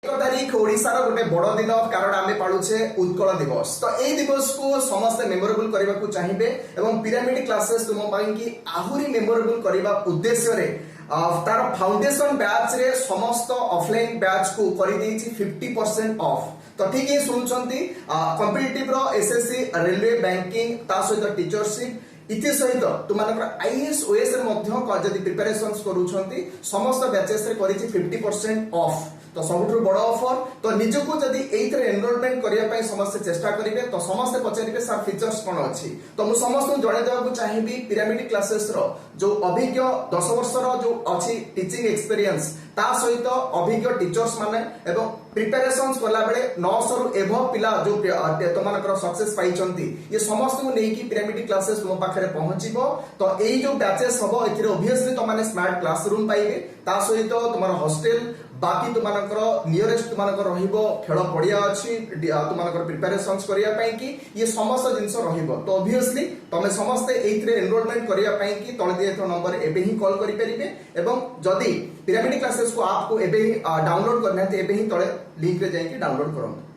एक तारीख ओडिशार गोटे बड़ दिन कारण आम पालुचे उत्कल दिवस। तो यही दिवस को समस्ते मेमोरेबल करने को चाहिए एवं पिरामिड क्लासेस तुम कि आहुरी मेमोरेबल करने उद्देश्य तार फाउंडेशन बैच रे समस्त ऑफलाइन बैच को कर 50% ऑफ। तो ठीक ही शुणुंट कॉम्पिटिटिव रो एसएससी रेलवे बैंकिंग ता सहित टीचरशिप इति सहित तुम आईएएस ओएस जदि प्रिपरेशन करूछंती समस्त बैचेस रे करिछि 50% ऑफ। तो सबुठु बड़ ऑफर। तो निजको जदि एइथरे एनरोलमेंट करिया पई समस्त चेष्टा करिवे तो समस्त पचारिबे सर फीचर्स कोन अछि। तो मु समस्त जणे देबाकू चाहिबी पिरामिड क्लासेस रो जो अभिज्ञ 10 वर्षर जो अछि टीचिंग एक्सपीरियंस ता सहित अभिज्ञ टीचर्स माने एवं प्रिपरेशंस कला बेले 900 रु एभव पिला जो तमानकर सक्सेस पाइचंती ये समस्त को नेकी पिरामिड क्लासेस तुम पाखरे पहुंचीबो। तो एई जो बैचेस हबो एथिरे ऑब्वियसली तमाने स्मार्ट क्लासरूम पाइबे ता सहित तुमार हॉस्टल बाकी तुमानकर नियरेस्ट तुमानकर रहिबो खेल पड़िया अछि तुमानकर प्रिपरेशंस करिया पई कि ये समस्त जिंस रहिबो। तो ऑब्वियसली तमे समस्त एइथरे एनरोलमेंट करिया पई कि तळे दिएथो नंबर एबे ही कॉल करि परिबे एवं जदी पिरामिड क्लासेस को आपको एबे ही डाउनलोड करना है एबे ही तळे लिंक रे जाई कि डाउनलोड करंतु।